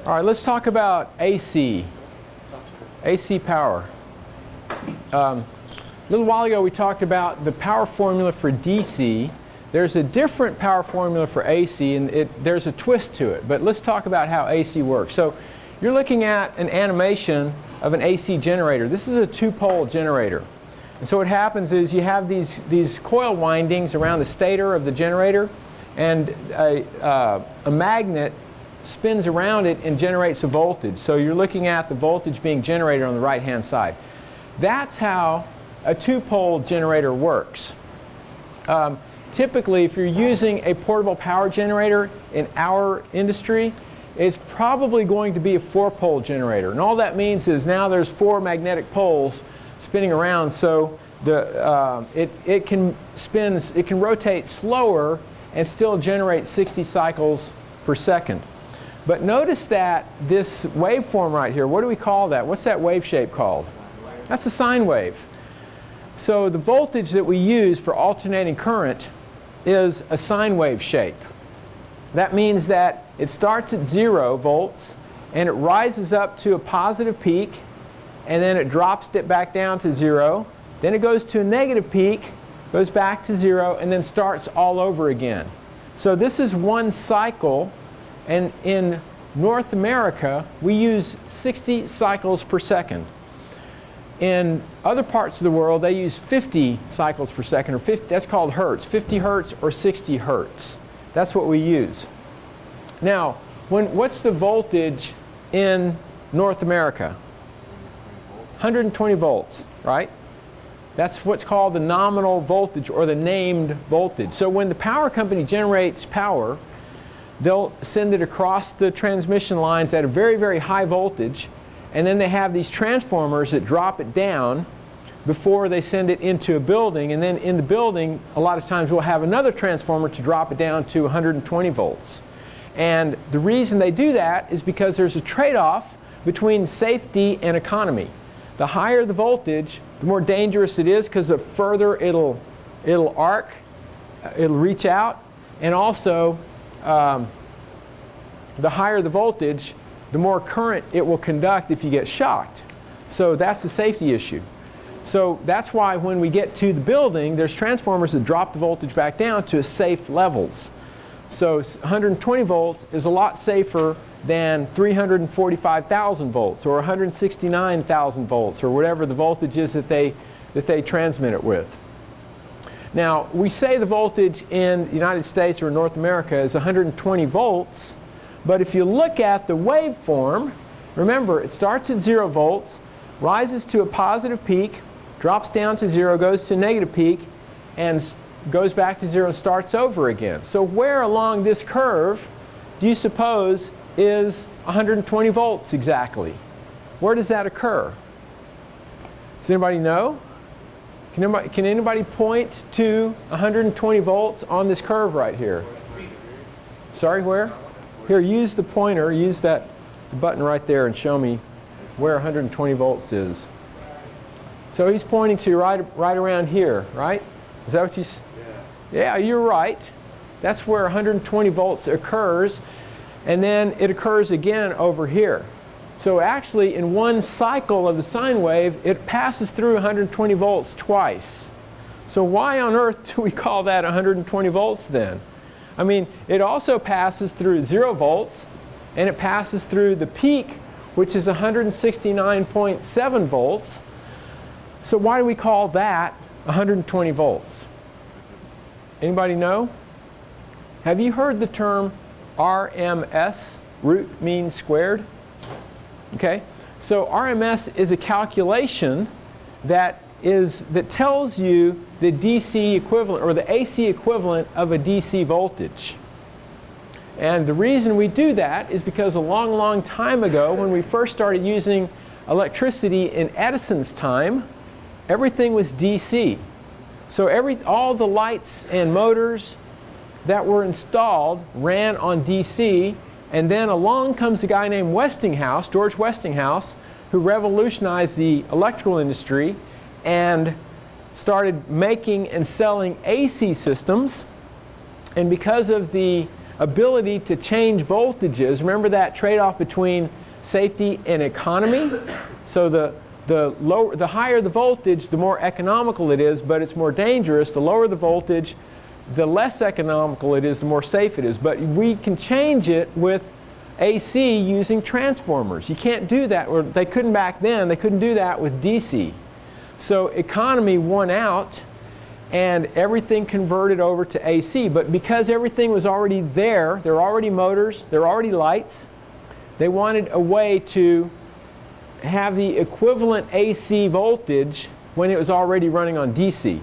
All right, let's talk about AC power. A little while ago we talked about the power formula for DC. There's a different power formula for AC, and there's a twist to it. But let's talk about how AC works. So you're looking at an animation of an AC generator. This is a two-pole generator. And so what happens is you have these coil windings around the stator of the generator, and a magnet spins around it and generates a voltage. So you're looking at the voltage being generated on the right-hand side. That's how a two-pole generator works. Typically, if you're using a portable power generator in our industry, it's probably going to be a four-pole generator. And all that means is now there's four magnetic poles spinning around, so it can rotate slower and still generate 60 cycles per second. But notice that this waveform right here, what do we call that? What's that wave shape called? That's a sine wave. So the voltage that we use for alternating current is a sine wave shape. That means that it starts at 0 volts and it rises up to a positive peak, and then it drops it back down to 0. Then it goes to a negative peak, goes back to 0, and then starts all over again. So this is one cycle, and in North America we use 60 cycles per second. In other parts of the world they use 50 cycles per second, or 50, that's called hertz, 50 hertz or 60 hertz. That's what we use. Now, what's the voltage in North America? 120 volts, right? That's what's called the nominal voltage, or the named voltage. So when the power company generates power, they'll send it across the transmission lines at a very, very high voltage, and then they have these transformers that drop it down before they send it into a building, and then in the building a lot of times we'll have another transformer to drop it down to 120 volts. And the reason they do that is because there's a trade-off between safety and economy. The higher the voltage, the more dangerous it is, because the further it'll arc, it'll reach out, and also the higher the voltage, the more current it will conduct if you get shocked. So that's the safety issue. So that's why when we get to the building, there's transformers that drop the voltage back down to safe levels. So 120 volts is a lot safer than 345,000 volts or 169,000 volts, or whatever the voltage is that they transmit it with. Now, we say the voltage in the United States or North America is 120 volts, but if you look at the waveform, remember it starts at 0 volts, rises to a positive peak, drops down to 0, goes to a negative peak, and goes back to 0 and starts over again. So where along this curve do you suppose is 120 volts exactly? Where does that occur? Does anybody know? Can anybody point to 120 volts on this curve right here? Sorry, where? Here, use the pointer, use that button right there and show me where 120 volts is. So he's pointing to right around here, right? Is that what you said? Yeah, you're right. That's where 120 volts occurs, and then it occurs again over here. So actually, in one cycle of the sine wave, it passes through 120 volts twice. So why on earth do we call that 120 volts then? I mean, it also passes through 0 volts, and it passes through the peak, which is 169.7 volts. So why do we call that 120 volts? Anybody know? Have you heard the term RMS, root mean squared? Okay, so RMS is a calculation that tells you the DC equivalent, or the AC equivalent of a DC voltage. And the reason we do that is because a long, long time ago, when we first started using electricity in Edison's time, everything was DC. So all the lights and motors that were installed ran on DC, and then along comes a guy named Westinghouse, George Westinghouse, who revolutionized the electrical industry and started making and selling AC systems. And because of the ability to change voltages. Remember that trade-off between safety and economy? So the higher the voltage, the more economical it is, but it's more dangerous. The lower the voltage, the less economical it is, the more safe it is. But we can change it with AC using transformers. You can't do that, or they couldn't back then. They couldn't do that with DC. So economy won out, and everything converted over to AC. But because everything was already there were already motors, there were already lights, they wanted a way to have the equivalent AC voltage when it was already running on DC.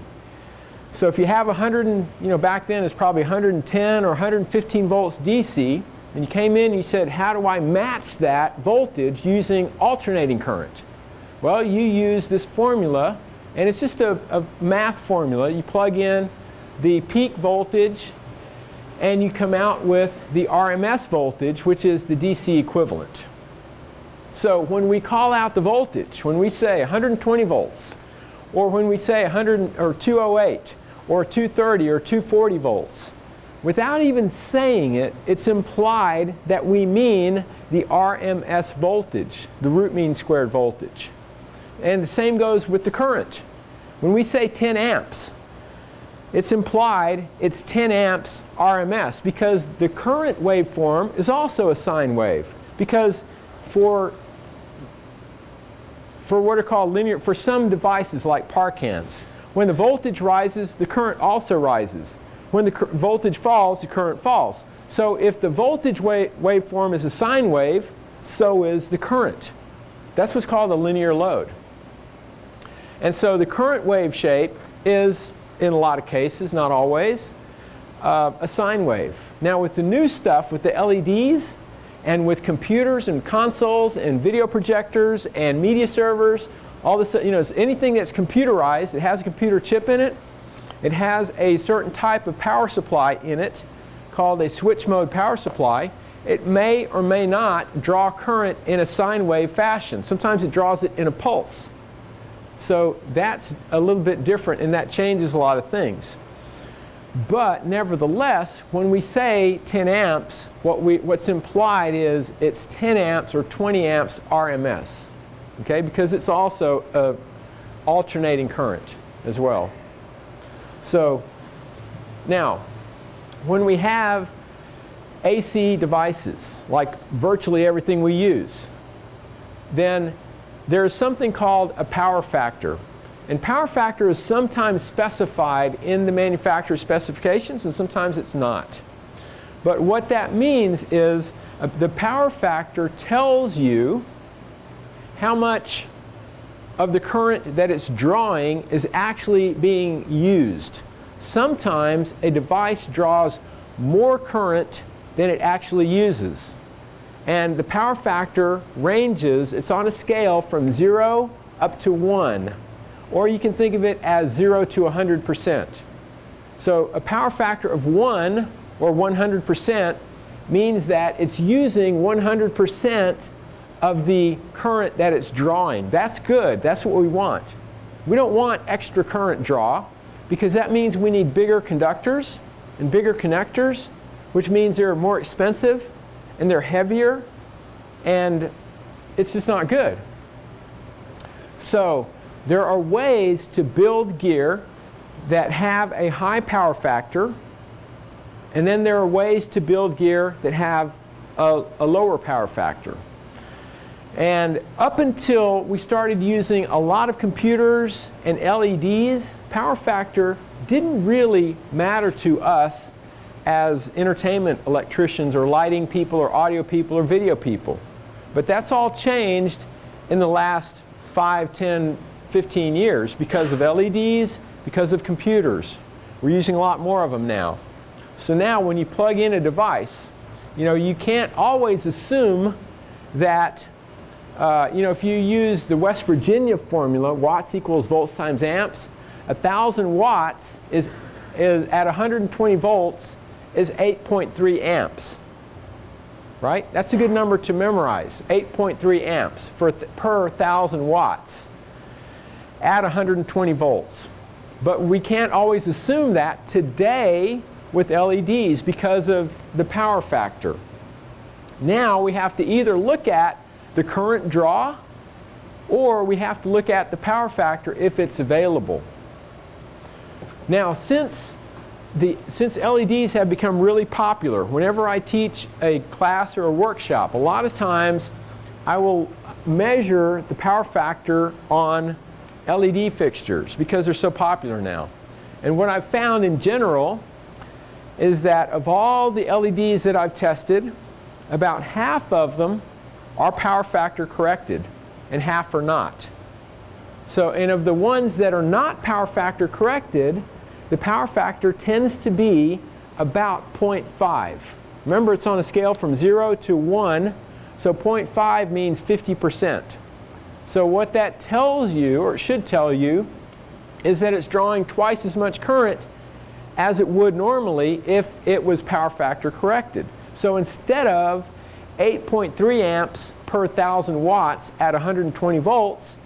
So if you have 100, back then it's probably 110 or 115 volts DC, and you came in and you said, how do I match that voltage using alternating current? Well, you use this formula, and it's just a math formula. You plug in the peak voltage, and you come out with the RMS voltage, which is the DC equivalent. So when we call out the voltage, when we say 120 volts, or when we say 100 or 208, or 230 or 240 volts, without even saying it, it's implied that we mean the RMS voltage, the root mean squared voltage. And the same goes with the current. When we say 10 amps, it's implied it's 10 amps RMS, because the current waveform is also a sine wave. Because for what are called linear, for some devices like Parkans, when the voltage rises, the current also rises. When the voltage falls, the current falls. So if the voltage waveform is a sine wave, so is the current. That's what's called a linear load. And so the current wave shape is, in a lot of cases, not always, a sine wave. Now with the new stuff, with the LEDs, and with computers and consoles and video projectors and media servers, all this, anything that's computerized, it has a computer chip in it. It has a certain type of power supply in it called a switch mode power supply. It may or may not draw current in a sine wave fashion. Sometimes it draws it in a pulse. So that's a little bit different, and that changes a lot of things. But nevertheless, when we say 10 amps, what's implied is it's 10 amps or 20 amps RMS, okay? Because it's also an alternating current as well. So now, when we have AC devices, like virtually everything we use, then there's something called a power factor. And power factor is sometimes specified in the manufacturer's specifications, and sometimes it's not. But what that means is the power factor tells you how much of the current that it's drawing is actually being used. Sometimes a device draws more current than it actually uses. And the power factor ranges, it's on a scale from 0 up to 1. Or you can think of it as 0 to 100%. So a power factor of 1 or 100% means that it's using 100% of the current that it's drawing. That's good. That's what we want. We don't want extra current draw, because that means we need bigger conductors and bigger connectors, which means they're more expensive and they're heavier, and it's just not good. So there are ways to build gear that have a high power factor, and then there are ways to build gear that have a lower power factor. And up until we started using a lot of computers and LEDs, power factor didn't really matter to us as entertainment electricians or lighting people or audio people or video people. But that's all changed in the last 5, 10, 15 years because of LEDs, because of computers. We're using a lot more of them now. So now when you plug in a device, you can't always assume that if you use the West Virginia formula, watts equals volts times amps, 1,000 watts is at 120 volts is 8.3 amps. Right? That's a good number to memorize. 8.3 amps per 1,000 watts at 120 volts. But we can't always assume that. Today, with LEDs because of the power factor. Now we have to either look at the current draw or we have to look at the power factor if it's available. Now, since LEDs have become really popular, whenever I teach a class or a workshop, a lot of times I will measure the power factor on LED fixtures because they're so popular now. And what I've found in general is that of all the LEDs that I've tested, about half of them are power factor corrected and half are not. So, and of the ones that are not power factor corrected, the power factor tends to be about 0.5. Remember, it's on a scale from 0 to 1, so 0.5 means 50%. So what that tells you, or it should tell you, is that it's drawing twice as much current as it would normally if it was power factor corrected. So instead of 8.3 amps per 1,000 watts at 120 volts,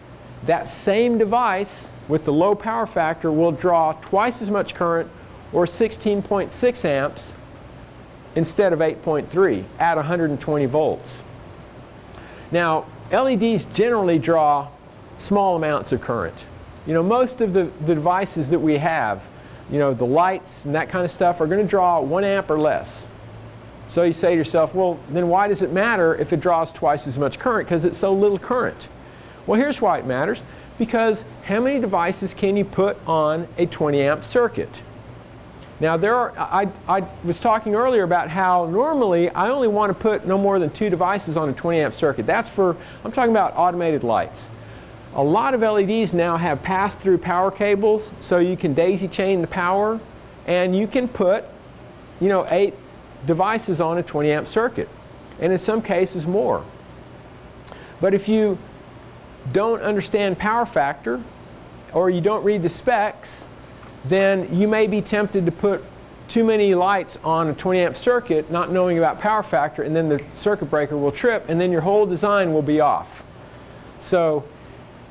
that same device with the low power factor will draw twice as much current, or 16.6 amps, instead of 8.3 at 120 volts. Now, LEDs generally draw small amounts of current. You know, most of the devices that we have, you know, the lights and that kind of stuff, are going to draw 1 amp or less. So you say to yourself, well, then why does it matter if it draws twice as much current? Because it's so little current. Well, here's why it matters. Because how many devices can you put on a 20 amp circuit? Now, I was talking earlier about how normally I only want to put no more than 2 devices on a 20 amp circuit. That's for, I'm talking about automated lights. A lot of LEDs now have pass-through power cables, so you can daisy chain the power, and you can put, you know, 8 devices on a 20 amp circuit, and in some cases more. But if you don't understand power factor, or you don't read the specs, then you may be tempted to put too many lights on a 20 amp circuit, not knowing about power factor, and then the circuit breaker will trip, and then your whole design will be off. So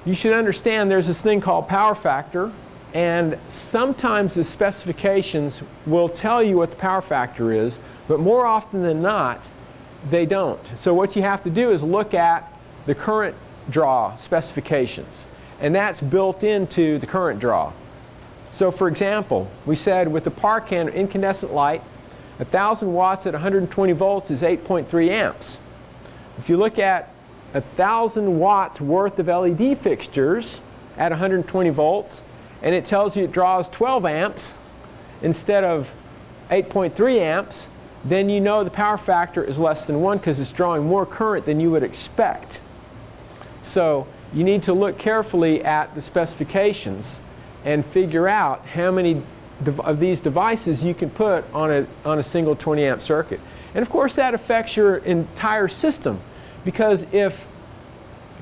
you should understand there's this thing called power factor, and sometimes the specifications will tell you what the power factor is, but more often than not, they don't. So what you have to do is look at the current draw specifications, and that's built into the current draw. So for example, we said with the park incandescent light, 1,000 watts at 120 volts is 8.3 amps. If you look at 1,000 watts worth of LED fixtures at 120 volts, and it tells you it draws 12 amps instead of 8.3 amps, then you know the power factor is less than 1 because it's drawing more current than you would expect. So you need to look carefully at the specifications and figure out how many of these devices you can put on a single 20 amp circuit. And of course that affects your entire system, because if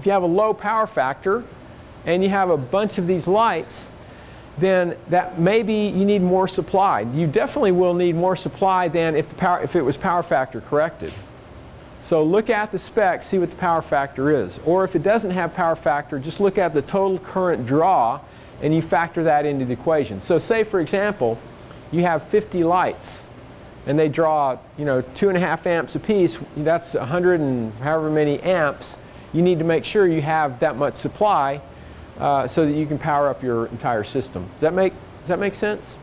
you have a low power factor and you have a bunch of these lights, then that maybe you need more supply. You definitely will need more supply than if it was power factor corrected. So look at the specs, see what the power factor is. Or if it doesn't have power factor, just look at the total current draw and you factor that into the equation. So say, for example, you have 50 lights and they draw, you know, 2.5 amps apiece. That's 100 and however many amps. You need to make sure you have that much supply so that you can power up your entire system. Does that make sense?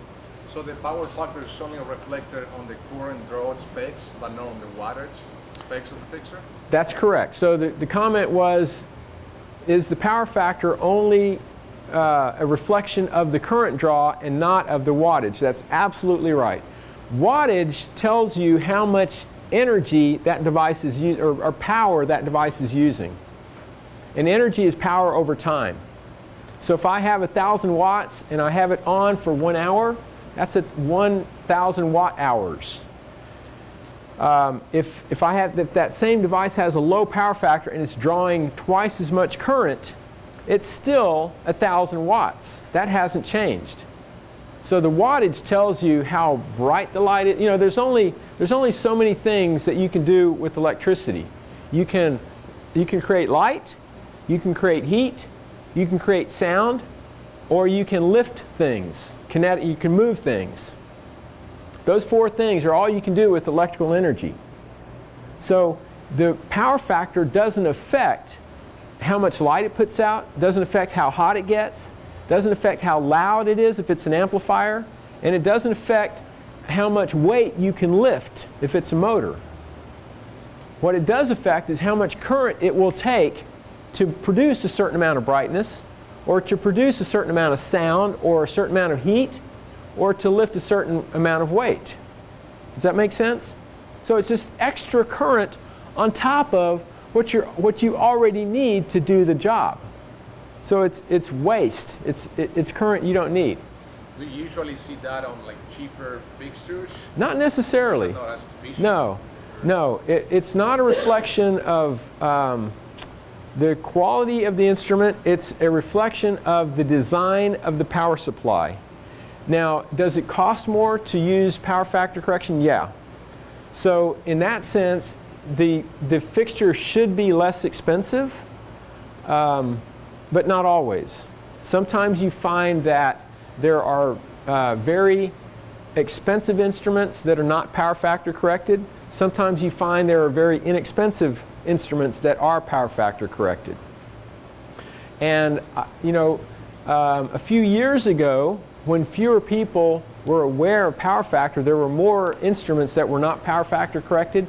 So the power factor is only reflected on the current draw specs, but not on the wattage specs of the fixture? That's correct. So the comment was, is the power factor only a reflection of the current draw and not of the wattage? That's absolutely right. Wattage tells you how much energy that device is using, or power that device is using. And energy is power over time. So if I have 1,000 watts and I have it on for 1 hour, that's at 1,000 watt hours. If that same device has a low power factor and it's drawing twice as much current, it's still 1,000 watts. That hasn't changed. So the wattage tells you how bright the light is. You know, there's only so many things that you can do with electricity. You can create light, you can create heat, you can create sound, or you can lift things. You can move things. Those 4 things are all you can do with electrical energy. So the power factor doesn't affect how much light it puts out, doesn't affect how hot it gets, doesn't affect how loud it is if it's an amplifier, and it doesn't affect how much weight you can lift if it's a motor. What it does affect is how much current it will take to produce a certain amount of brightness, or to produce a certain amount of sound, or a certain amount of heat, or to lift a certain amount of weight. Does that make sense? So it's just extra current on top of what you already need to do the job. So it's waste. It's current you don't need. Do you usually see that on like cheaper fixtures? Not necessarily. Not as efficient? No. It's not a reflection of the quality of the instrument. It's a reflection of the design of the power supply. Now, does it cost more to use power factor correction? Yeah. So in that sense, the fixture should be less expensive, but not always. Sometimes you find that there are very expensive instruments that are not power factor corrected. Sometimes you find there are very inexpensive instruments that are power factor corrected. And a few years ago, when fewer people were aware of power factor, there were more instruments that were not power factor corrected.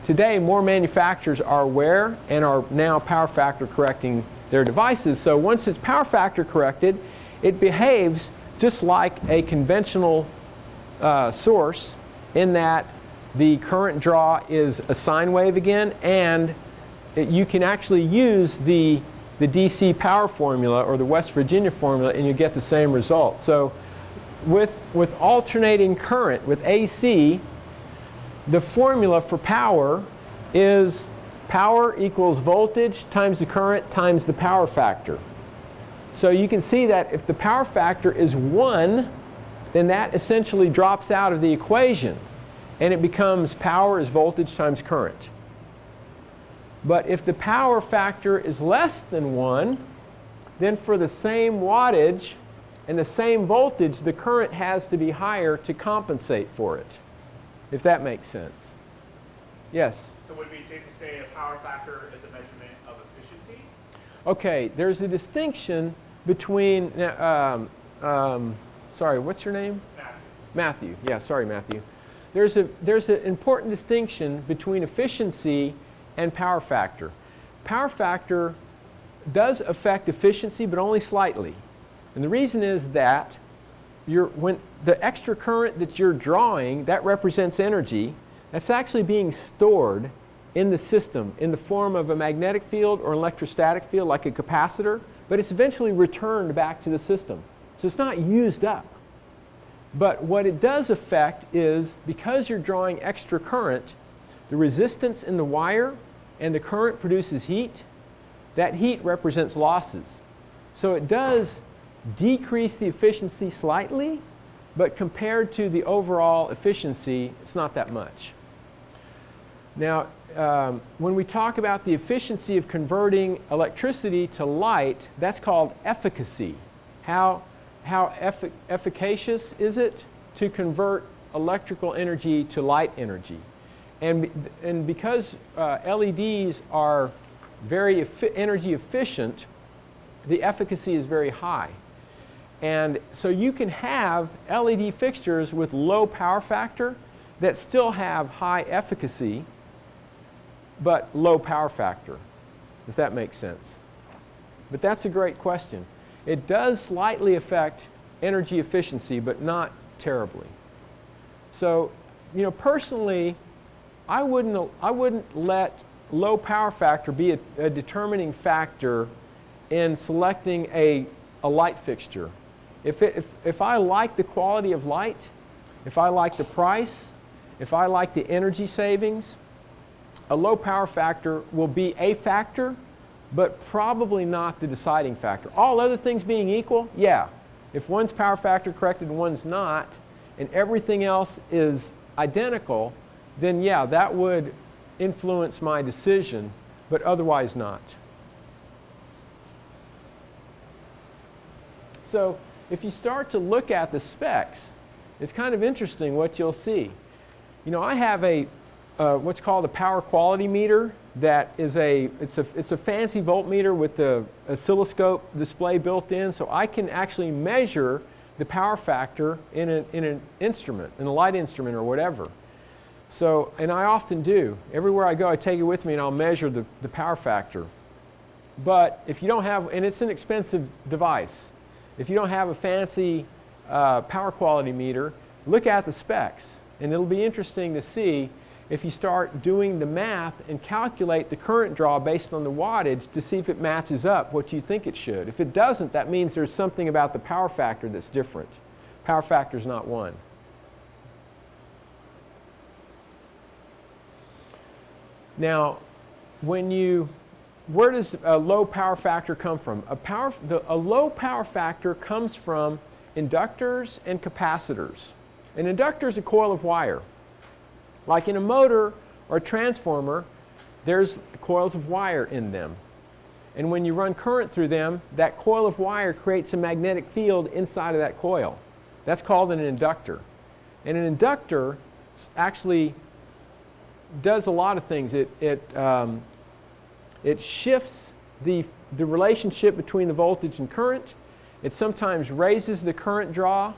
Today, more manufacturers are aware and are now power factor correcting their devices. So once it's power factor corrected, it behaves just like a conventional source, in that the current draw is a sine wave again, and you can actually use the DC power formula or the West Virginia formula, and you get the same result. So with alternating current, with AC, the formula for power is power equals voltage times the current times the power factor. So you can see that if the power factor is 1, then that essentially drops out of the equation, and it becomes power is voltage times current. But if the power factor is less than 1, then for the same wattage and the same voltage, the current has to be higher to compensate for it, if that makes sense. Yes? So would it be safe to say a power factor is a measurement of efficiency? Okay, there's a distinction between, sorry, what's your name? Matthew. Yeah, sorry, Matthew. There's an important distinction between efficiency and power factor. Power factor does affect efficiency, but only slightly. And the reason is that when the extra current that you're drawing, that represents energy, that's actually being stored in the system in the form of a magnetic field or electrostatic field like a capacitor, but it's eventually returned back to the system. So it's not used up. But what it does affect is, because you're drawing extra current, the resistance in the wire and the current produces heat. That heat represents losses. So it does decrease the efficiency slightly, but compared to the overall efficiency, it's not that much. Now, when we talk about the efficiency of converting electricity to light, that's called efficacy. How efficacious is it to convert electrical energy to light energy? And because LEDs are very energy efficient, the efficacy is very high. And so you can have LED fixtures with low power factor that still have high efficacy, but low power factor, if that makes sense. But that's a great question. It does slightly affect energy efficiency, but not terribly. So, personally, I wouldn't let low power factor be a determining factor in selecting a light fixture. If I like the quality of light, if I like the price, if I like the energy savings, a low power factor will be a factor, but probably not the deciding factor. All other things being equal, yeah. If one's power factor corrected and one's not, and everything else is identical, then yeah, that would influence my decision, but otherwise not. So if you start to look at the specs it's kind of interesting what you'll see. You know, I have a what's called a power quality meter that is it's a fancy voltmeter with the oscilloscope display built in, so I can actually measure the power factor in an instrument, in a light instrument or whatever. So, and I often do. Everywhere I go, I take it with me and I'll measure the power factor. But if you don't have, and it's an expensive device, if you don't have a fancy power quality meter, look at the specs. And it'll be interesting to see if you start doing the math and calculate the current draw based on the wattage to see if it matches up what you think it should. If it doesn't, that means there's something about the power factor that's different. Power factor is not one. Now, where does a low power factor come from? A low power factor comes from inductors and capacitors. An inductor is a coil of wire. Like in a motor or a transformer, there's coils of wire in them. And when you run current through them, that coil of wire creates a magnetic field inside of that coil. That's called an inductor. And an inductor actually does a lot of things. It shifts the relationship between the voltage and current. It sometimes raises the current draw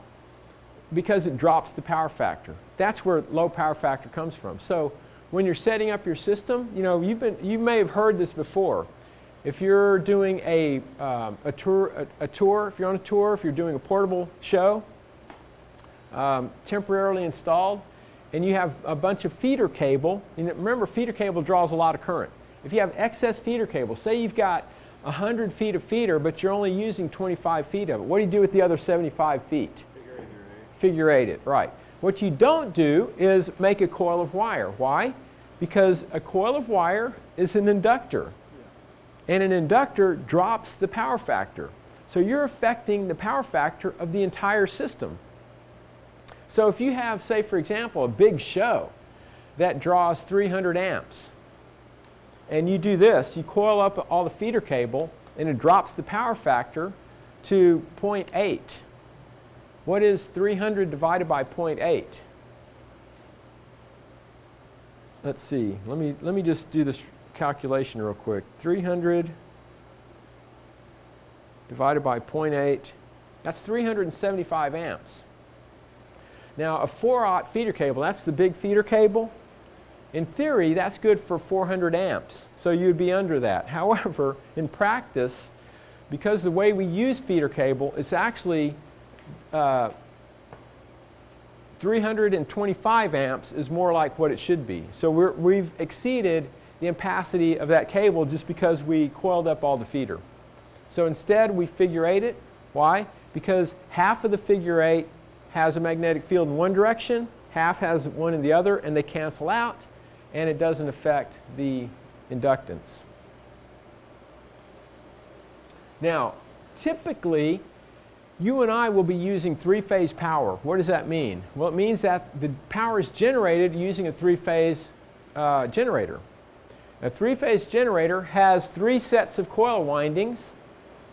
because it drops the power factor. That's where low power factor comes from. So when you're setting up your system, you know, you may have heard this before. If you're doing a tour, if you're on a tour, if you're doing a portable show, temporarily installed, and you have a bunch of feeder cable, and remember, feeder cable draws a lot of current. If you have excess feeder cable, say you've got 100 feet of feeder, but you're only using 25 feet of it, what do you do with the other 75 feet? Figure eight it, right. What you don't do is make a coil of wire. Why? Because a coil of wire is an inductor. And an inductor drops the power factor. So you're affecting the power factor of the entire system. So if you have, say for example, a big show that draws 300 amps, and you do this, you coil up all the feeder cable, and it drops the power factor to 0.8. What is 300 divided by 0.8? Let's see. Let me just do this calculation real quick. 300 divided by 0.8, that's 375 amps. Now a 4-aught feeder cable, that's the big feeder cable. In theory, that's good for 400 amps, so you'd be under that. However, in practice, because the way we use feeder cable, it's actually 325 amps is more like what it should be. So we've exceeded the ampacity of that cable just because we coiled up all the feeder. So instead we figure eight it. Why? Because half of the figure eight has a magnetic field in one direction, half has one in the other, and they cancel out, and it doesn't affect the inductance. Now, typically, you and I will be using three-phase power. What does that mean? Well, it means that the power is generated using a three-phase generator. A three-phase generator has 3 sets of coil windings.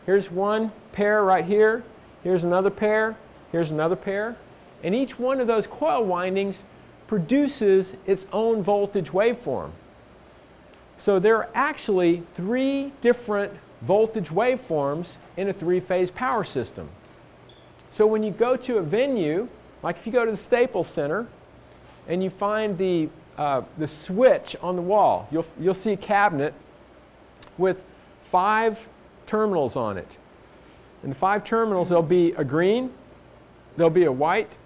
Here's one pair right here. Here's another pair. Here's another pair. And each one of those coil windings produces its own voltage waveform. So there are actually 3 different voltage waveforms in a three-phase power system. So when you go to a venue, like if you go to the Staples Center and you find the switch on the wall, you'll see a cabinet with 5 terminals on it. And the 5 terminals, there'll be a green, there'll be a white,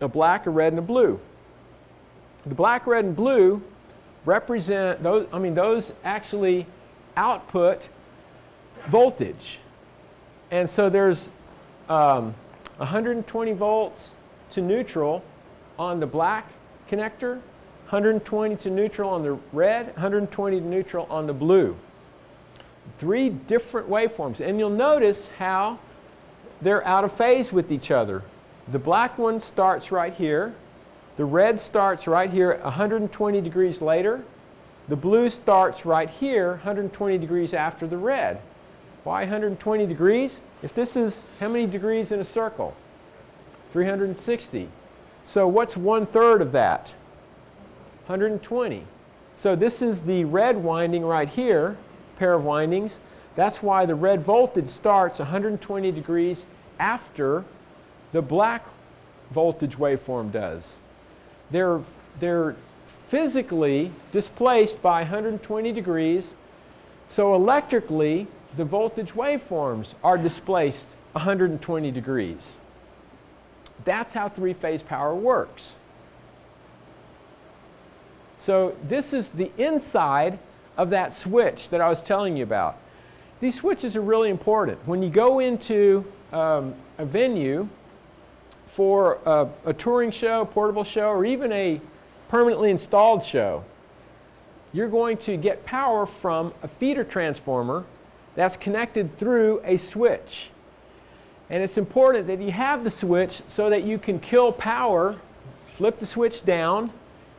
a black, a red, and a blue. The black, red, and blue represent those, those actually output voltage. And so there's 120 volts to neutral on the black connector, 120 to neutral on the red, 120 to neutral on the blue. 3 different waveforms. And you'll notice how they're out of phase with each other. The black one starts right here. The red starts right here 120 degrees later. The blue starts right here 120 degrees after the red. Why 120 degrees? If this is how many degrees in a circle? 360. So what's 1/3 of that? 120. So this is the red winding right here, pair of windings. That's why the red voltage starts 120 degrees after the black voltage waveform does. They're physically displaced by 120 degrees, so electrically the voltage waveforms are displaced 120 degrees. That's how three-phase power works. So this is the inside of that switch that I was telling you about. These switches are really important. When you go into a venue for a touring show, portable show, or even a permanently installed show, you're going to get power from a feeder transformer that's connected through a switch. And it's important that you have the switch so that you can kill power, flip the switch down,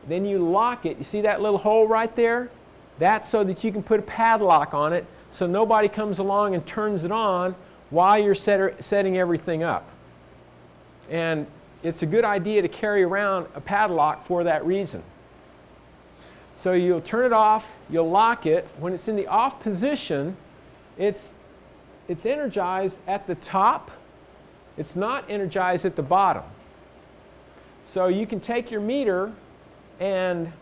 then you lock it. You see that little hole right there? That's so that you can put a padlock on it so nobody comes along and turns it on while you're setting everything up. And it's a good idea to carry around a padlock for that reason. So you'll turn it off, you'll lock it. When it's in the off position, it's energized at the top. It's not energized at the bottom. So you can take your meter, and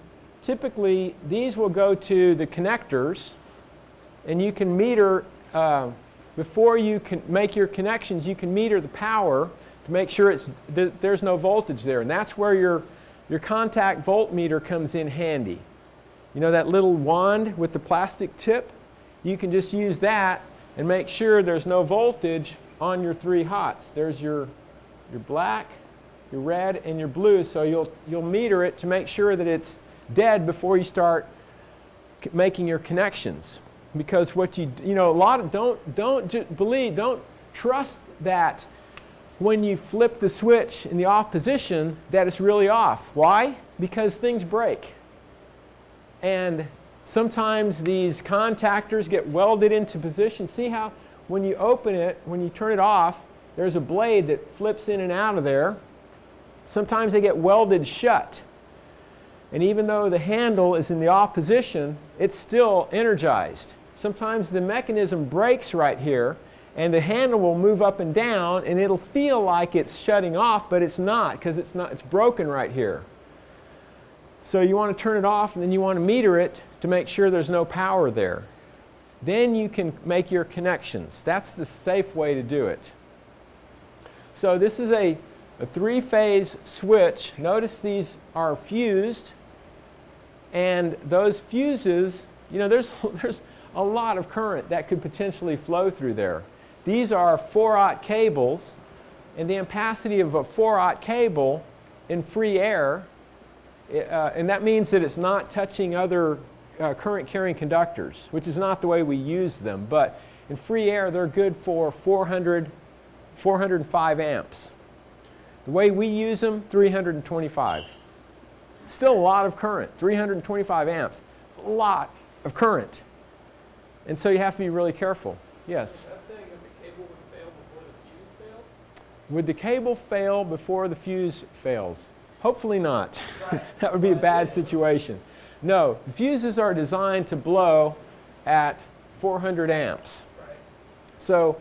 typically these will go to the connectors, and you can meter, before you can make your connections, you can meter the power to make sure there's no voltage there. And that's where your contact voltmeter comes in handy. You know that little wand with the plastic tip? You can just use that and make sure there's no voltage on your three hots. There's your black, your red, and your blue. So you'll meter it to make sure that it's dead before you start making your connections. Because what you know, a lot of don't trust that when you flip the switch in the off position that it's really off. Why? Because things break. And sometimes these contactors get welded into position. See how when you open it, when you turn it off, there's a blade that flips in and out of there. Sometimes they get welded shut. And even though the handle is in the off position, it's still energized. Sometimes the mechanism breaks right here, and the handle will move up and down, and it'll feel like it's shutting off, but it's not, because it's broken right here. So you want to turn it off, and then you want to meter it to make sure there's no power there. Then you can make your connections. That's the safe way to do it. So this is a three-phase switch. Notice these are fused, and those fuses, you know, there's a lot of current that could potentially flow through there. These are 4-aught cables, and the ampacity of a 4-aught cable in free air, and that means that it's not touching other current-carrying conductors, which is not the way we use them. But in free air, they're good for 405 amps. The way we use them, 325. Still a lot of current, 325 amps. It's a lot of current. And so you have to be really careful. Yes? Is that saying that the cable would fail before the fuse failed? Would the cable fail before the fuse fails? Hopefully not. Right. That would be a bad situation. No, the fuses are designed to blow at 400 amps. Right. So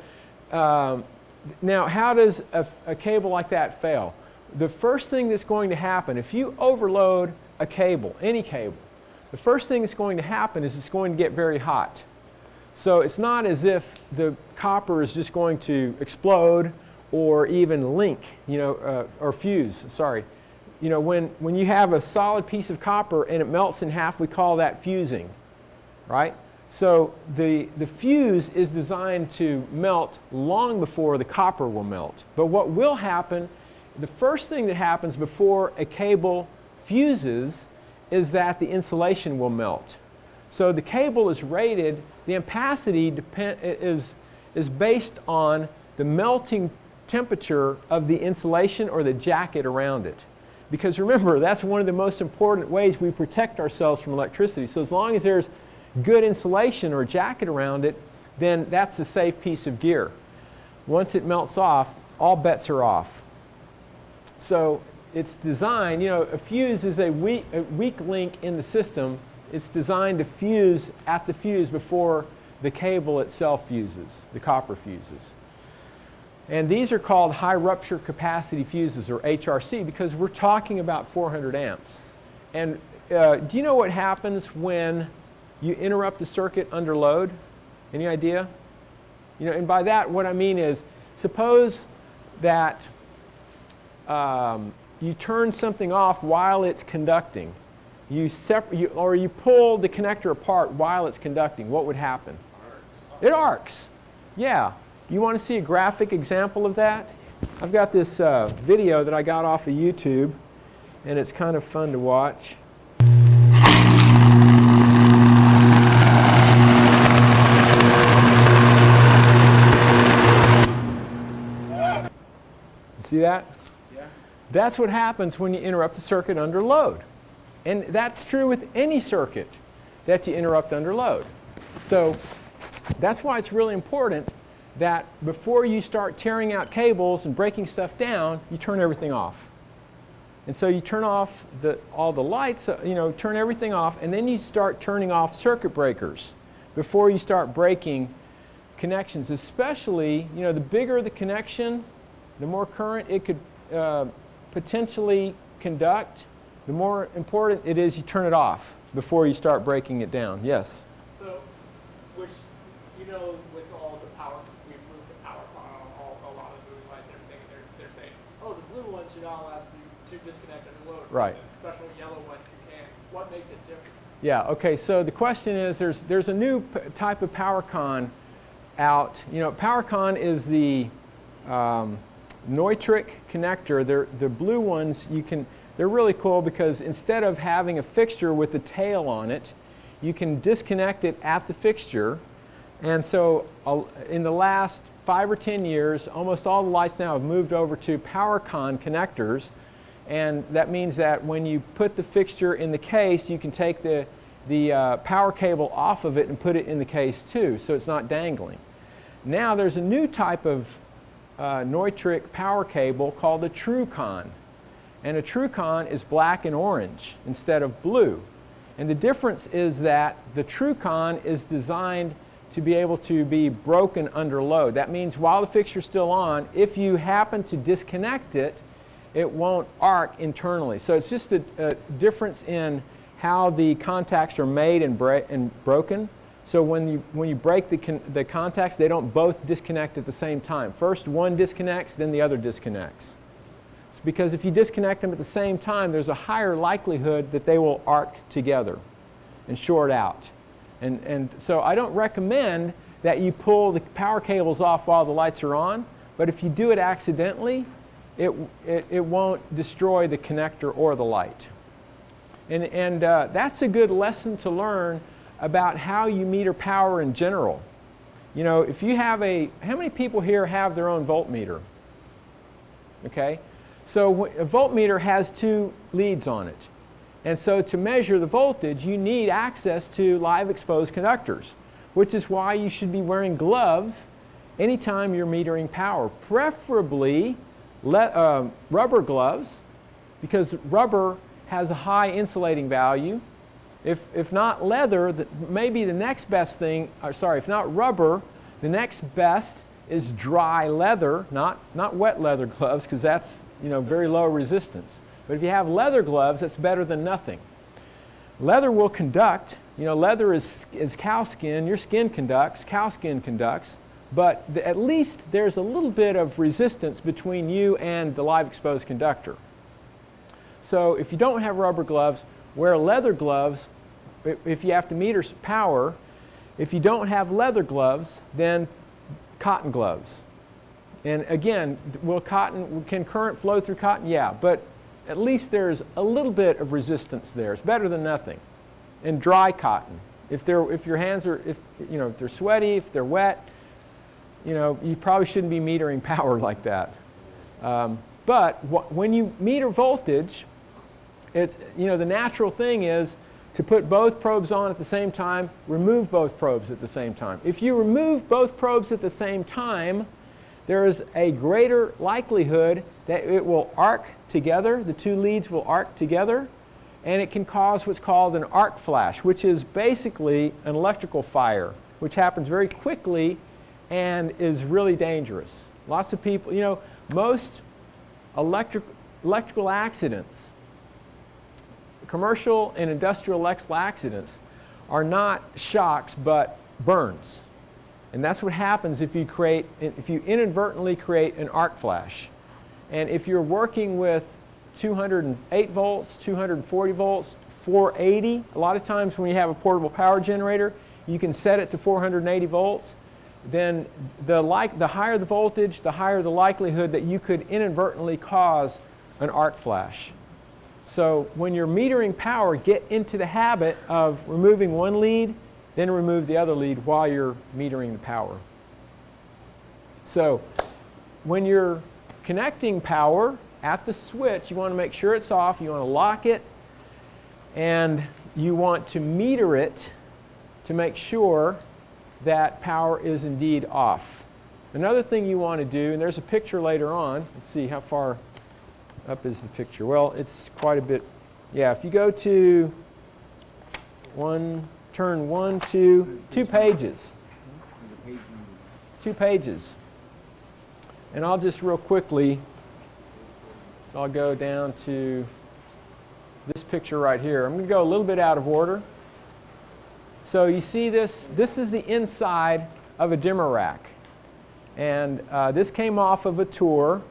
now how does a cable like that fail? The first thing that's going to happen, if you overload a cable, any cable, the first thing that's going to happen is it's going to get very hot. So it's not as if the copper is just going to explode or even link, you know, or fuse, sorry. You know, when you have a solid piece of copper and it melts in half, we call that fusing, right? So the fuse is designed to melt long before the copper will melt. But what will happen, the first thing that happens before a cable fuses is that the insulation will melt. So the cable is rated, the ampacity is based on the melting temperature of the insulation or the jacket around it. Because remember, that's one of the most important ways we protect ourselves from electricity. So as long as there's good insulation or jacket around it, then that's a safe piece of gear. Once it melts off, all bets are off. So it's designed, you know, a fuse is a weak link in the system. It's designed to fuse at the fuse before the cable itself fuses, the copper fuses. And these are called high rupture capacity fuses, or HRC, because we're talking about 400 amps. And do you know what happens when you interrupt the circuit under load? Any idea? You know, and by that, what I mean is, suppose that you turn something off while it's conducting. Or you pull the connector apart while it's conducting. What would happen? It arcs. Yeah. You want to see a graphic example of that? I've got this video that I got off of YouTube, and it's kind of fun to watch. See that? Yeah. That's what happens when you interrupt a circuit under load. And that's true with any circuit that you interrupt under load. So that's why it's really important that before you start tearing out cables and breaking stuff down, you turn everything off. And so you turn off all the lights, you know, turn everything off, and then you start turning off circuit breakers before you start breaking connections. Especially, you know, the bigger the connection, the more current it could potentially conduct, the more important it is you turn it off before you start breaking it down. Yes? So, which, you know, with all the power, we've moved the power on a lot of moving lights and everything, and they're saying, oh, the blue one should not allow you to disconnect under load. Right. The special yellow one you can. What makes it different? Yeah, okay, so the question is, there's a new type of PowerCon out. You know, PowerCon is the Neutrik connector. The blue ones, they're really cool because instead of having a fixture with the tail on it, you can disconnect it at the fixture. And so in the last 5 or 10 years, almost all the lights now have moved over to PowerCon connectors. And that means that when you put the fixture in the case, you can take the power cable off of it and put it in the case too, so it's not dangling. Now there's a new type of Neutrik power cable called a TrueCon. And a TrueCon is black and orange instead of blue. And the difference is that the TrueCon is designed to be able to be broken under load. That means while the fixture's still on, if you happen to disconnect it, it won't arc internally. So it's just a difference in how the contacts are made and broken. So when you break the contacts, they don't both disconnect at the same time. First one disconnects, then the other disconnects. It's because if you disconnect them at the same time, there's a higher likelihood that they will arc together and short out. And so I don't recommend that you pull the power cables off while the lights are on, but if you do it accidentally, it won't destroy the connector or the light. And that's a good lesson to learn about how you meter power in general. You know, if you have how many people here have their own voltmeter? Okay, so a voltmeter has 2 leads on it. And so to measure the voltage, you need access to live exposed conductors, which is why you should be wearing gloves anytime you're metering power, preferably rubber gloves, because rubber has a high insulating value. If not leather, maybe the next best thing, if not rubber, the next best is dry leather, not wet leather gloves, because that's, you know, very low resistance. But if you have leather gloves, that's better than nothing. Leather will conduct. You know, leather is cow skin. Your skin conducts. Cow skin conducts. But at least there's a little bit of resistance between you and the live exposed conductor. So if you don't have rubber gloves, wear leather gloves if you have to meter power. If you don't have leather gloves, then cotton gloves. And again, can current flow through cotton? Yeah, but at least there's a little bit of resistance there. It's better than nothing. And dry cotton. If your hands are, if they're sweaty, if they're wet, you know, you probably shouldn't be metering power like that. But when you meter voltage, it's, you know, the natural thing is to put both probes on at the same time, remove both probes at the same time. If you remove both probes at the same time, there is a greater likelihood that it will arc together, the two leads will arc together, and it can cause what's called an arc flash, which is basically an electrical fire, which happens very quickly and is really dangerous. Lots of people, you know, most electrical accidents, commercial and industrial electrical accidents, are not shocks but burns. And that's what happens if you inadvertently create an arc flash. And if you're working with 208 volts, 240 volts, 480, a lot of times when you have a portable power generator, you can set it to 480 volts. Then the higher the voltage, the higher the likelihood that you could inadvertently cause an arc flash. So when you're metering power, get into the habit of removing one lead, then remove the other lead while you're metering the power. So when you're connecting power at the switch, you want to make sure it's off, you want to lock it, and you want to meter it to make sure that power is indeed off. Another thing you want to do, and there's a picture later on, let's see how far up is the picture. Well, it's quite a bit. Yeah, if you go to turn 1, 2 pages. 2 pages. And I'll just real quickly, so I'll go down to this picture right here. I'm going to go a little bit out of order. So you see this is the inside of a dimmer rack. And this came off of a tour.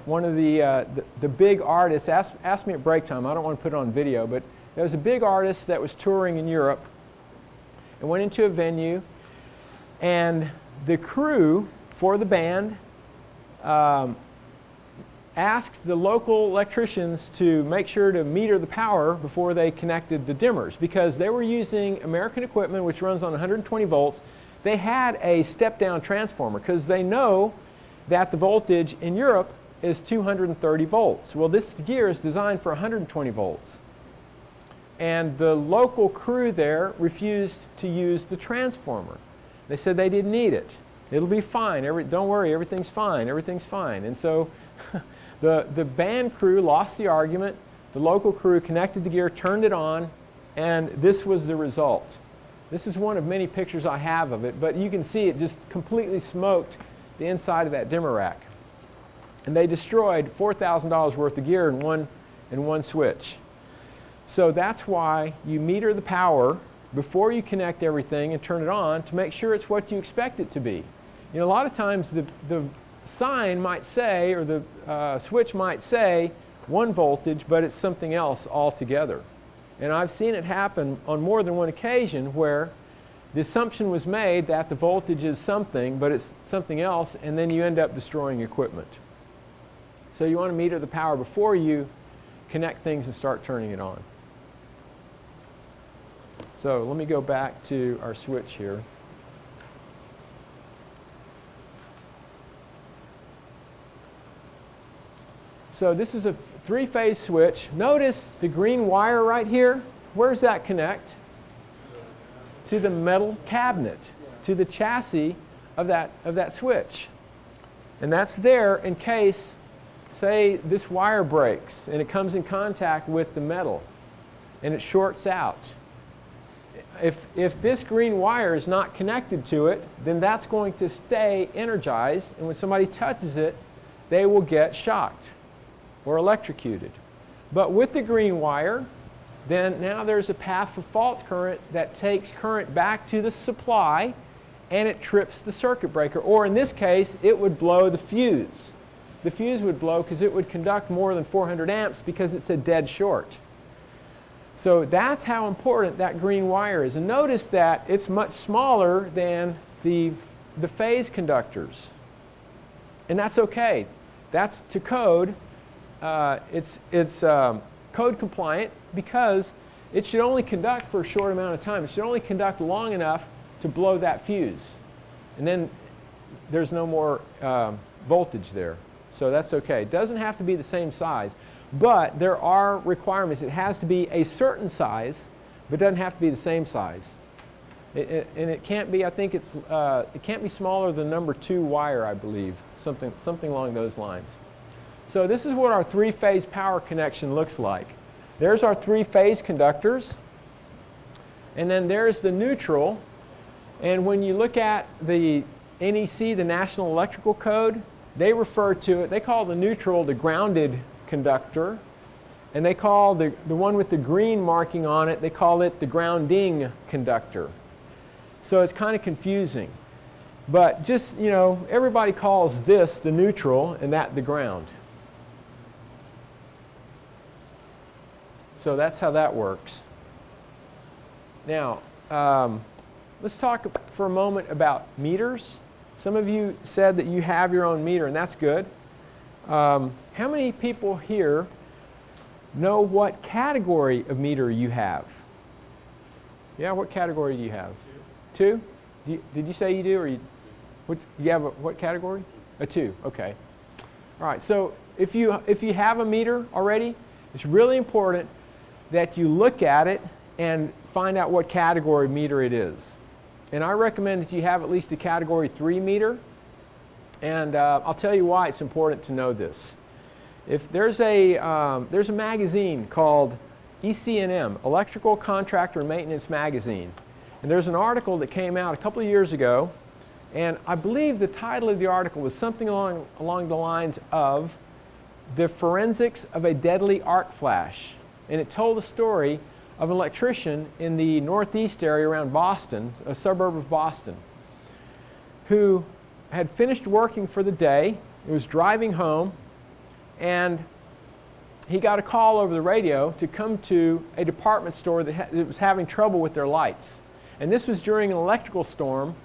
One of the big artists asked me at break time. I don't want to put it on video, but there was a big artist that was touring in Europe and went into a venue, and the crew for the band asked the local electricians to make sure to meter the power before they connected the dimmers, because they were using American equipment which runs on 120 volts. They had a step-down transformer because they know that the voltage in Europe is 230 volts. Well, this gear is designed for 120 volts. And the local crew there refused to use the transformer. They said they didn't need it. It'll be fine. Don't worry, everything's fine. Everything's fine. And so the band crew lost the argument. The local crew connected the gear, turned it on, and this was the result. This is one of many pictures I have of it, but you can see it just completely smoked the inside of that dimmer rack. And they destroyed $4,000 worth of gear in one switch. So that's why you meter the power before you connect everything and turn it on to make sure it's what you expect it to be. You know, a lot of times the sign might say, or the switch might say 1 voltage, but it's something else altogether. And I've seen it happen on more than one occasion where the assumption was made that the voltage is something, but it's something else, and then you end up destroying equipment. So you want to meter the power before you connect things and start turning it on. So let me go back to our switch here. So this is a 3-phase switch. Notice the green wire right here. Where does that connect? To the metal cabinet, to the chassis of that switch. And that's there in case, say, this wire breaks and it comes in contact with the metal and it shorts out. If this green wire is not connected to it, then that's going to stay energized, and when somebody touches it, they will get shocked or electrocuted. But with the green wire, then now there's a path for fault current that takes current back to the supply, and it trips the circuit breaker. Or in this case, it would blow the fuse. The fuse would blow because it would conduct more than 400 amps because it's a dead short. So that's how important that green wire is. And notice that it's much smaller than the phase conductors. And that's okay. That's to code. It's code compliant because it should only conduct for a short amount of time. It should only conduct long enough to blow that fuse. And then there's no more voltage there. So that's okay. It doesn't have to be the same size. But there are requirements. It has to be a certain size, but it doesn't have to be the same size. And it can't be, I think it can't be smaller than number 2 wire, I believe, something along those lines. So this is what our 3-phase power connection looks like. There's our 3-phase conductors, and then there's the neutral. And when you look at the NEC, the National Electrical Code, they refer to it, they call the neutral the grounded conductor, and they call the one with the green marking on it, they call it the grounding conductor. So it's kind of confusing. But just, you know, everybody calls this the neutral and that the ground. So that's how that works. Now, let's talk for a moment about meters. Some of you said that you have your own meter, and that's good. How many people here know what category of meter you have? Yeah, what category do you have? 2? Did you say you do, or you have what category? A 2. Okay. All right. So if you have a meter already, it's really important that you look at it and find out what category meter it is. And I recommend that you have at least a category 3 meter. And I'll tell you why it's important to know this. If there's a magazine called EC&M, Electrical Contractor and Maintenance Magazine. And there's an article that came out a couple of years ago, and I believe the title of the article was something along the lines of The Forensics of a Deadly Arc Flash. And it told the story of an electrician in the northeast area around Boston, a suburb of Boston, who had finished working for the day. He was driving home, and he got a call over the radio to come to a department store that was having trouble with their lights. And this was during an electrical storm,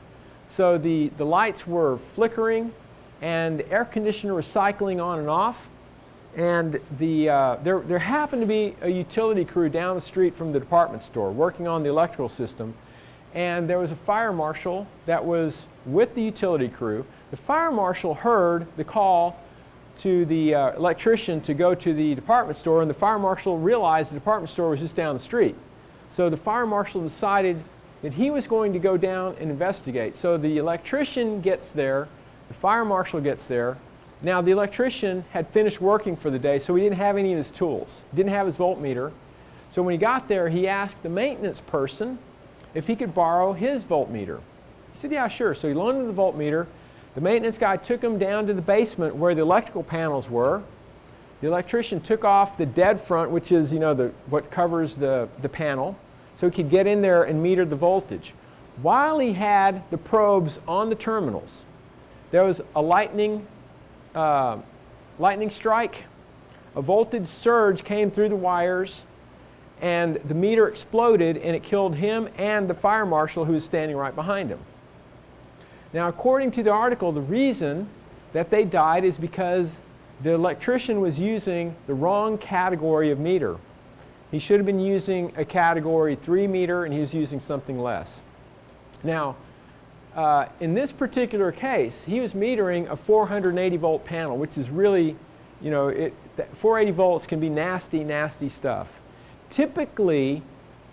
so the lights were flickering and the air conditioner was cycling on and off. And there happened to be a utility crew down the street from the department store working on the electrical system. And there was a fire marshal that was with the utility crew. The fire marshal heard the call to the electrician to go to the department store, and the fire marshal realized the department store was just down the street. So the fire marshal decided that he was going to go down and investigate. So the electrician gets there, the fire marshal gets there. Now the electrician had finished working for the day, so he didn't have any of his tools. He didn't have his voltmeter. So when he got there, he asked the maintenance person if he could borrow his voltmeter. He said, yeah, sure. So he loaned him the voltmeter. The maintenance guy took him down to the basement where the electrical panels were. The electrician took off the dead front, which is, you know, what covers the panel, so he could get in there and meter the voltage. While he had the probes on the terminals, there was a lightning strike. A voltage surge came through the wires, and the meter exploded, and it killed him and the fire marshal who was standing right behind him. Now, according to the article, the reason that they died is because the electrician was using the wrong category of meter. He should have been using a category 3 meter, and he was using something less. Now, in this particular case, he was metering a 480 volt panel, which is really, you know, 480 volts can be nasty, nasty stuff. Typically,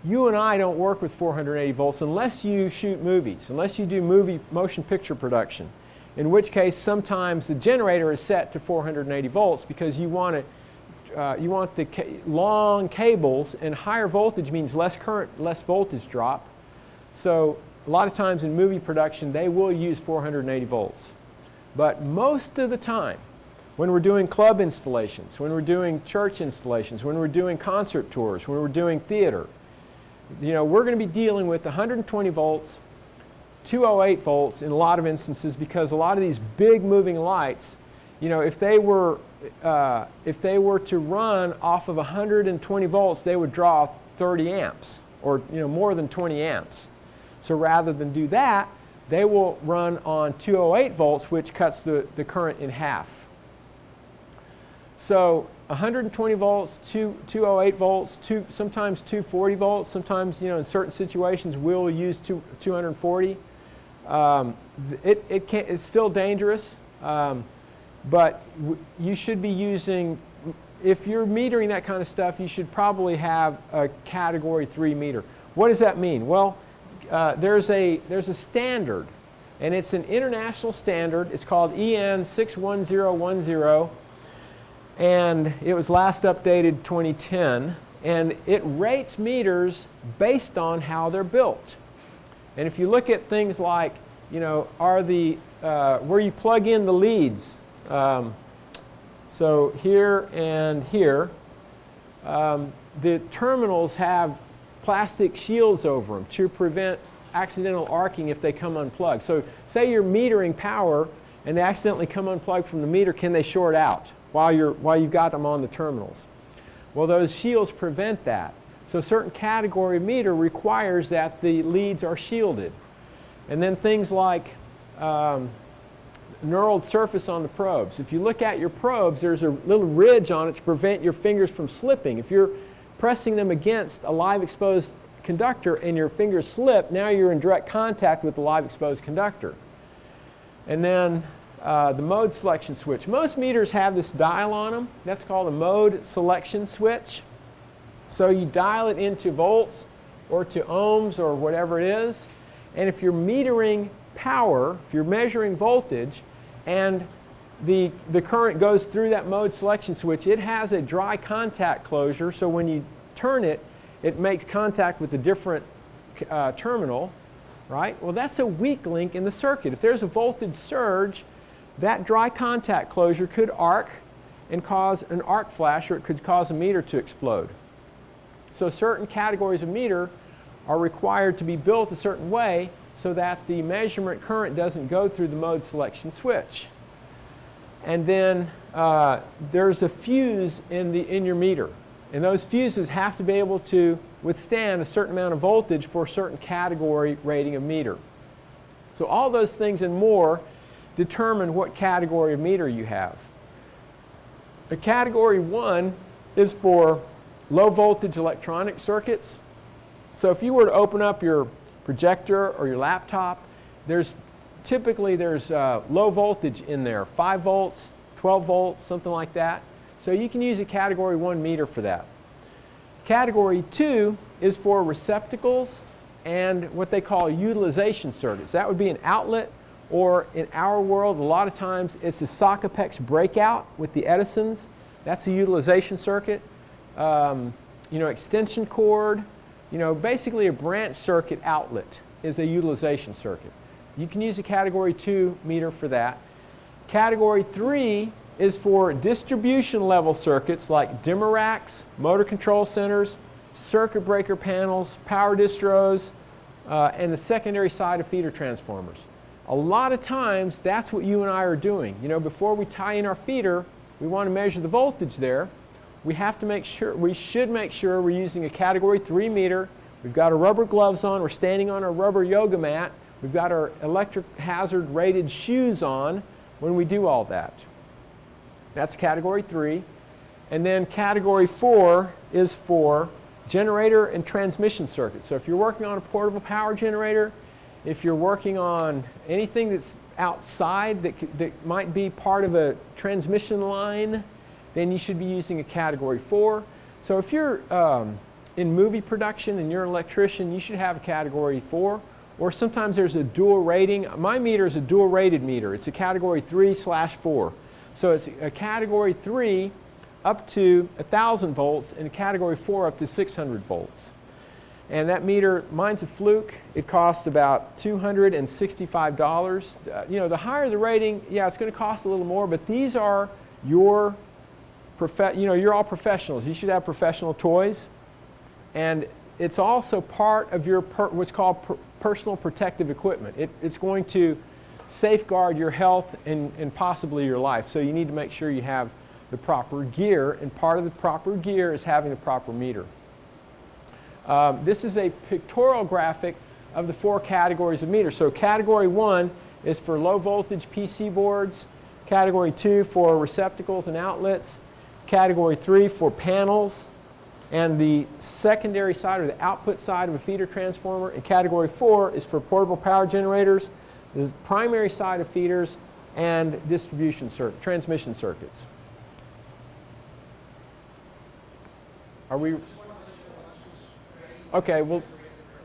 you and I don't work with 480 volts unless you shoot movies, unless you do motion picture production, in which case sometimes the generator is set to 480 volts because you want the long cables, and higher voltage means less current, less voltage drop. So a lot of times in movie production, they will use 480 volts. But most of the time, when we're doing club installations, when we're doing church installations, when we're doing concert tours, when we're doing theater, you know, we're going to be dealing with 120 volts, 208 volts in a lot of instances, because a lot of these big moving lights, you know, if they were to run off of 120 volts, they would draw 30 amps, or, you know, more than 20 amps. So rather than do that, they will run on 208 volts, which cuts the current in half. So 120 volts, 208 volts, sometimes 240 volts, sometimes, you know, in certain situations we'll use 240. It's still dangerous, but you should be using, if you're metering that kind of stuff, you should probably have a category 3 meter. What does that mean? Well, there's a standard, and it's an international standard. It's called EN 61010, and it was last updated 2010, and it rates meters based on how they're built. And if you look at things like, are the where you plug in the leads, so here and here, the terminals have plastic shields over them to prevent accidental arcing if they come unplugged. So say you're metering power and they accidentally come unplugged from the meter, can they short out while you've got them on the terminals? Well, those shields prevent that. So a certain category of meter requires that the leads are shielded. And then things like knurled surface on the probes. If you look at your probes, there's a little ridge on it to prevent your fingers from slipping. If you're pressing them against a live exposed conductor and your fingers slip, now you're in direct contact with the live exposed conductor. And then the mode selection switch. Most meters have this dial on them. That's called a mode selection switch. So you dial it into volts or to ohms or whatever it is. And if you're metering power, if you're measuring voltage, and the current goes through that mode selection switch, it has a dry contact closure, so when you turn it, it makes contact with a different terminal, right? Well, that's a weak link in the circuit. If there's a voltage surge, that dry contact closure could arc and cause an arc flash, or it could cause a meter to explode. So certain categories of meter are required to be built a certain way so that the measurement current doesn't go through the mode selection switch. And then there's a fuse in your meter. And those fuses have to be able to withstand a certain amount of voltage for a certain category rating of meter. So all those things and more determine what category of meter you have. The category 1 is for low voltage electronic circuits. So if you were to open up your projector or your laptop, typically there's low voltage in there, 5 volts, 12 volts, something like that. So you can use a category 1 meter for that. Category 2 is for receptacles and what they call utilization circuits. That would be an outlet, or in our world, a lot of times it's a Sockapex breakout with the Edisons. That's a utilization circuit. Extension cord, basically a branch circuit outlet is a utilization circuit. You can use a category 2 meter for that. Category 3 is for distribution level circuits like dimmer racks, motor control centers, circuit breaker panels, power distros, and the secondary side of feeder transformers. A lot of times that's what you and I are doing. Before we tie in our feeder, we want to measure the voltage there. We should make sure we're using a category 3 meter. We've got our rubber gloves on, we're standing on our rubber yoga mat, we've got our electric hazard rated shoes on when we do all that. That's category 3. And then category 4 is for generator and transmission circuits. So if you're working on a portable power generator, if you're working on anything that's outside that might be part of a transmission line, then you should be using a category 4. So if you're in movie production and you're an electrician, you should have a category 4. Or sometimes there's a dual rating. My meter is a dual rated meter. It's a category 3/4. So it's a category 3 up to 1,000 volts and a category 4 up to 600 volts. And that meter, mine's a Fluke. It costs about $265. The higher the rating, yeah, it's going to cost a little more, but these are your you're all professionals. You should have professional toys. And it's also part of your what's called personal protective equipment. It's going to safeguard your health and possibly your life. So you need to make sure you have the proper gear, and part of the proper gear is having the proper meter. This is a pictorial graphic of the 4 categories of meters. So category 1 is for low voltage PC boards, category 2 for receptacles and outlets, category 3 for panels, and the secondary side or the output side of a feeder transformer, and category 4 is for portable power generators, the primary side of feeders, and transmission circuits. Are we? Okay, well,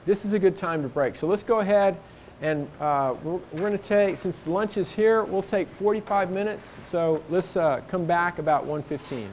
this is a good time to break. So let's go ahead and we're going to take, since lunch is here, we'll take 45 minutes. So let's come back about 1:15.